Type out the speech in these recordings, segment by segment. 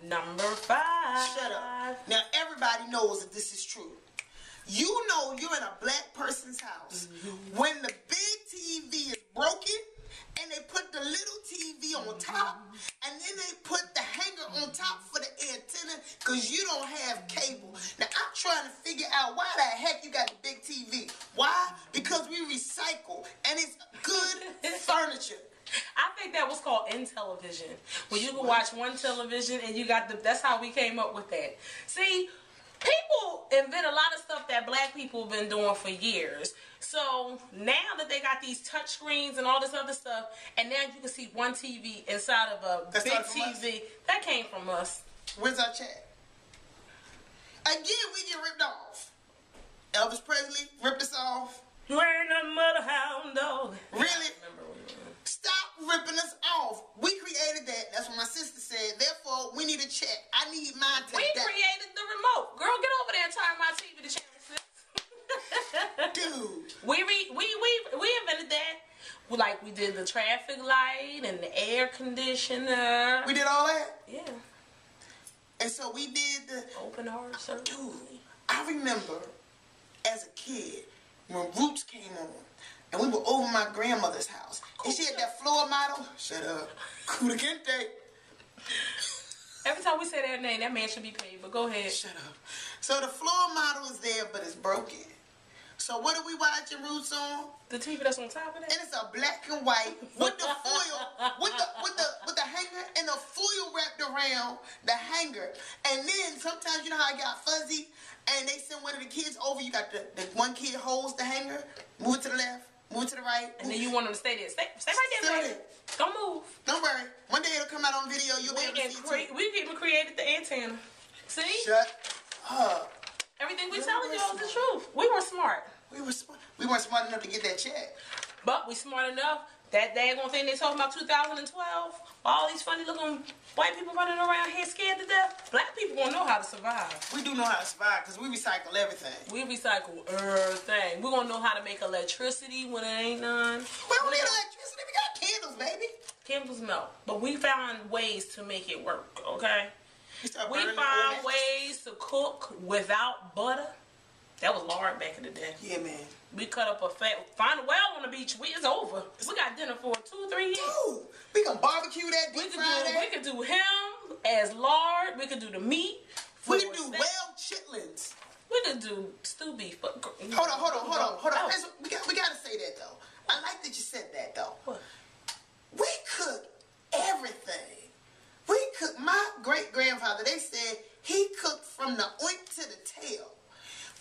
Number 5. Shut up. Now everybody knows that this is true. You know you're in a black person's house when the big TV is broken and they put the little TV on top and then they put the hanger on top for the antenna because you don't have cable. Now I'm trying to figure out why the heck you got the big TV. Why? Because we recycle and it's good furniture. I think that was called Intellivision. When you can watch one television and you got that's how we came up with that. See, people invent a lot of stuff that black people have been doing for years. So now that they got these touch screens and all this other stuff, and now you can see one TV inside of a big TV, that came from us. Where's our chat? Again, we get ripped off. Elvis Presley ripped us off. You ain't a mother hound dog. Really? Stop ripping us off. We created that. That's what my sister said. Therefore, we need a check. I need mine today. We created the remote. Girl, get over there and turn my TV to channel 6. Dude. We invented that. Like, we did the traffic light and the air conditioner. We did all that? Yeah. And so we did the... Open heart surgery. Dude, I remember as a kid when Roots came on. And we were over my grandmother's house. And she had that floor model. Shut up. Kuda Kente. Every time we say that name, that man should be paid. But go ahead. Shut up. So the floor model is there, but it's broken. So what are we watching Roots on? The TV that's on top of that? And it's a black and white with the foil, with the hanger and the foil wrapped around the hanger. And then sometimes you know how I got fuzzy and they send one of the kids over. You got the one kid holds the hanger, move it to the left. Move to the right. And then you want them to stay there. Stay right there, baby. Don't move. Don't worry. One day it'll come out on video. You'll be able to see it. We even created the antenna. See? Shut up. Everything we telling y'all is the truth. We were smart. We weren't smart enough to get that check. But we smart enough. That daggone thing they talking about 2012. All these funny looking white people running around here scared to death. Black people gonna know how to survive. We do know how to survive because we recycle everything. We recycle everything. We're gonna know how to make electricity when there ain't none. We don't need electricity. We got candles, baby. Candles melt. But we found ways to make it work, okay? We found ways to cook without butter. That was lard back in the day. Yeah, man. We cut up a find a well on the beach. It's over. We got dinner for 2-3 years. Dude, we can barbecue that, deep fry that. We could do him as lard. We could do the meat. We could do well chitlins. We could do stew beef. But hold on. We gotta say that though. I like that you said that though. What? We cook everything. We cook. My great grandfather. They said he cooked from the oink to the tail.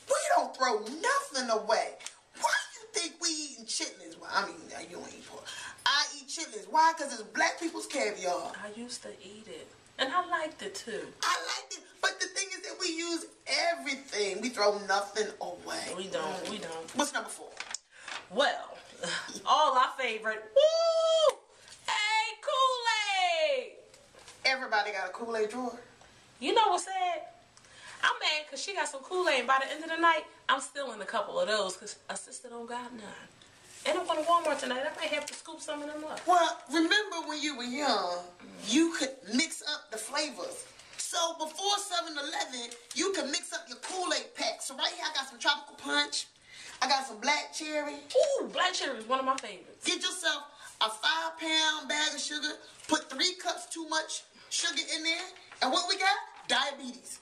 We don't throw nothing away. Why you think we eating chitlins? Well, I mean, you don't eat pork. I eat chitlins. Why? Because it's black people's caviar. I used to eat it. And I liked it too. I liked it. But the thing is that we use everything. We throw nothing away. We don't. What's number 4? Well, all our favorite. Woo! Hey, Kool-Aid! Everybody got a Kool-Aid drawer. You know what's sad? I'm mad because she got some Kool-Aid. By the end of the night, I'm still in a couple of those because our sister don't got none. And I'm going to Walmart tonight. I might have to scoop some of them up. Well, remember when you were young, you could mix up the flavors. So before 7-Eleven, you could mix up your Kool-Aid pack. So right here, I got some tropical punch. I got some black cherry. Ooh, black cherry is one of my favorites. Get yourself a 5-pound bag of sugar. Put 3 cups too much sugar in there. And what we got? Diabetes.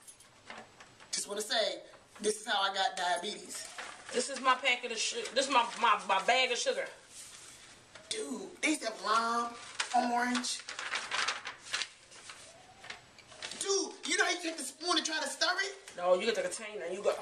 Just want to say, this is how I got diabetes. This is my packet of sugar. This is my bag of sugar. Dude, they used to have lime, orange. Dude, you know how you take the spoon and try to stir it? No, you get the container and you go.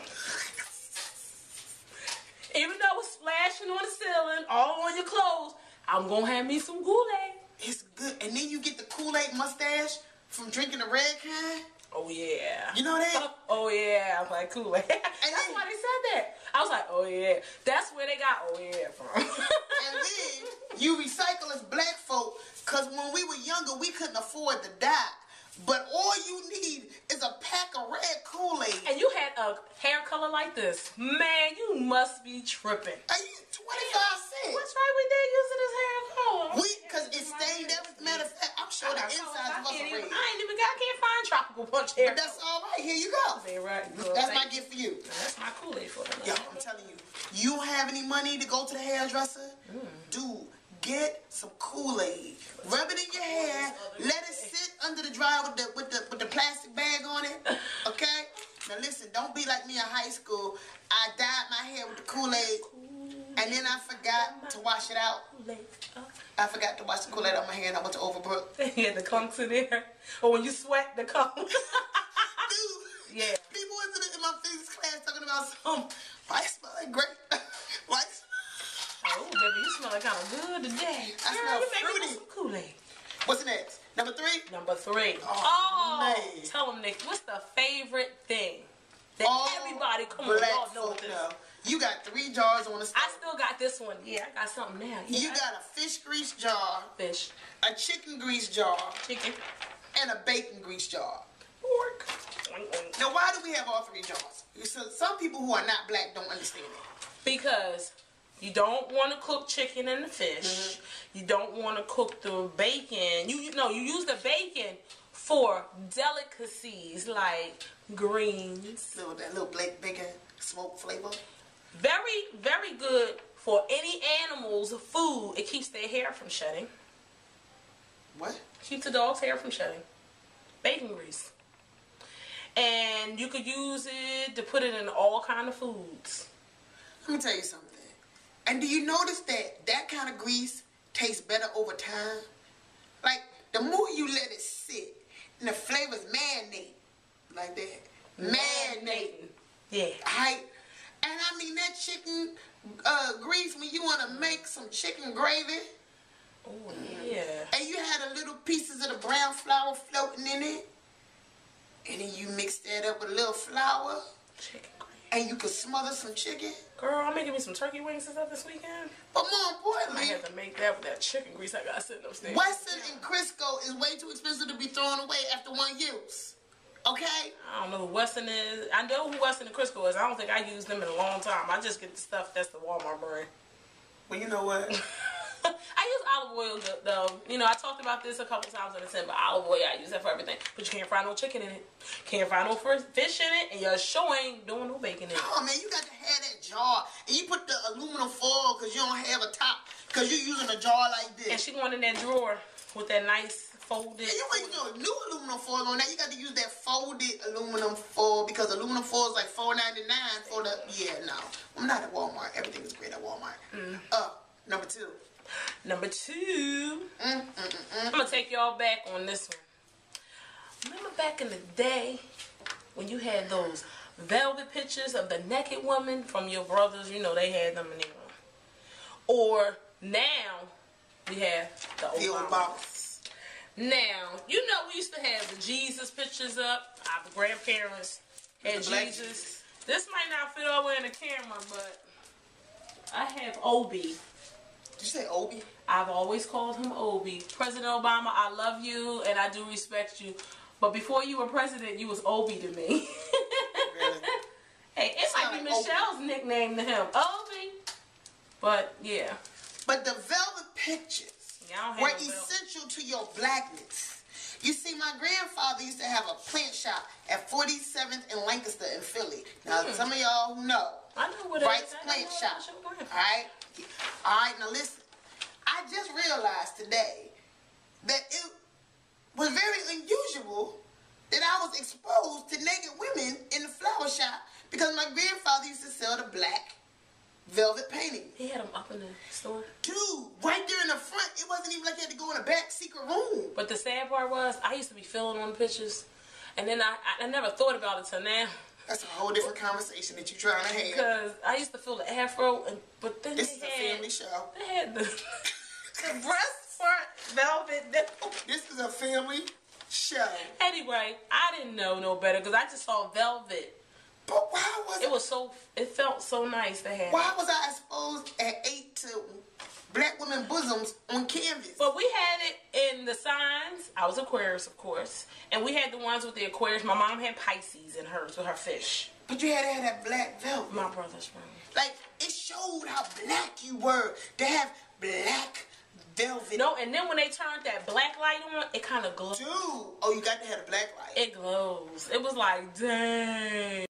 Even though it's splashing on the ceiling, all on your clothes, I'm going to have me some Kool-Aid. It's good. And then you get the Kool-Aid mustache from drinking the red kind. Oh, yeah. You know that? Oh, yeah. I'm like, Kool-Aid. That's why they said that. I was like, oh, yeah. That's where they got oh, yeah from. And then you recycle as black folk because when we were younger, we couldn't afford the dye. But all you need is a pack of red Kool-Aid. And you had a hair color like this. Man, you must be tripping. Are you 25 cents? What's right with that using this hair color? Because it stained everything. Matter of fact, I'm sure the insides was red. I can't find tropical punch hair. But that's all right. Here you go. Say right. That's my gift for you. That's my Kool-Aid for them. Yo, I'm telling you. You don't have any money to go to the hairdresser? Dude, get some Kool-Aid. Rub it in your hair. Let it sit under the dryer with the plastic bag on it. Okay? Now listen, don't be like me in high school. I dyed my hair with the Kool-Aid, and then I forgot to wash it out. I forgot to wash the Kool-Aid out my hair, and I went to Overbrook. Yeah, the clunks in there. Or when you sweat, the clunks. Dude, yeah. People in my physics class talking about some. Why it smell like grape? Why? Oh, baby, you smell kind of good today. I smell fruity. Some Kool-Aid. What's next? Number 3? Number 3. Oh, man. Tell them, Nick, what's the favorite thing that everybody, come on, y'all know what this is. You got 3 jars on the stove. I still got this one. Yeah, I got something now. Yeah, you got a fish grease jar. Fish. A chicken grease jar. Chicken. And a bacon grease jar. Pork. Now, why do we have all 3 jars? So some people who are not black don't understand it. Because you don't want to cook chicken and the fish. You don't want to cook the bacon. You use the bacon for delicacies like greens. That little black bacon smoke flavor. Very, very good for any animal's food. It keeps their hair from shedding. What? Keeps the dog's hair from shedding. Bacon grease. And you could use it to put it in all kind of foods. Let me tell you something. And do you notice that kind of grease tastes better over time? Like, the more you let it sit, and the flavors marinate like that. Marinating. Yeah. Right? And I mean, that chicken grease, when you want to make some chicken gravy. Oh, yeah. And you had a little pieces of the brown flour floating in it. And then you mix that up with a little flour. Chicken gravy. And you could smother some chicken. Girl, I'm making me some turkey wings and stuff this weekend. But more importantly, I have to make that with that chicken grease I got sitting upstairs. Weston and Crisco is way too expensive to be thrown away after 1 use. Okay? I don't know who Weston is. I know who Weston and Crisco is. I don't think I used them in a long time. I just get the stuff that's the Walmart brand. Well, you know what? I use olive oil though. You know, I talked about this a couple times in the but olive oil, I use that for everything. But you can't fry no chicken in it. Can't fry no fish in it, and you sure ain't doing no bacon in it. Oh man, you got to have that jar, and you put the aluminum foil because you don't have a top, because you're using a jar like this. And she going in that drawer with that nice folded. And you ain't doing new aluminum foil on that. You got to use that folded aluminum foil because aluminum foil is like $4.99 for the. Yeah, no, I'm not at Walmart. Everything is great at Walmart. Number 2. Number 2. I'm gonna take y'all back on this one. Remember back in the day when you had those velvet pictures of the naked woman from your brothers? You know they had them in there. Or now we have the Obamas. Now you know we used to have the Jesus pictures up. Our grandparents had Jesus. This might not fit over in the camera, but I have Obi. Did you say Obi? I've always called him Obi. President Obama, I love you and I do respect you. But before you were president, you was Obi to me. Really? Hey, it might be Michelle's nickname to him. Obi. But, yeah. But the velvet pictures were essential to your blackness. You see, my grandfather used to have a plant shop at 47th and Lancaster in Philly. Now, some of y'all who know. I know what it Wright's is. Plant Shop. Alright? Alright, now listen. I just realized today that it was very unusual that I was exposed to naked women in the flower shop because my grandfather used to sell the black velvet painting. He had them up in the store. Dude, right there in the front. It wasn't even like you had to go in a back secret room. But the sad part was, I used to be filling on the pictures, and then I never thought about it till now. That's a whole different conversation that you're trying to have. Because I used to feel the afro, but then this is a family show. They had the breast front velvet nipple. This is a family show. Anyway, I didn't know no better because I just saw velvet. But why was it felt so nice to have. Why was I exposed at 8 to black women bosoms on canvas? But we had it in the signs. I was Aquarius, of course. And we had the ones with the Aquarius. My mom had Pisces in hers with her fish. But you had to have that black velvet. My brother's friend. Like, it showed how black you were to have black velvet. No, and then when they turned that black light on, it kind of glowed. Dude, oh, you got to have a black light. It glows. It was like, dang.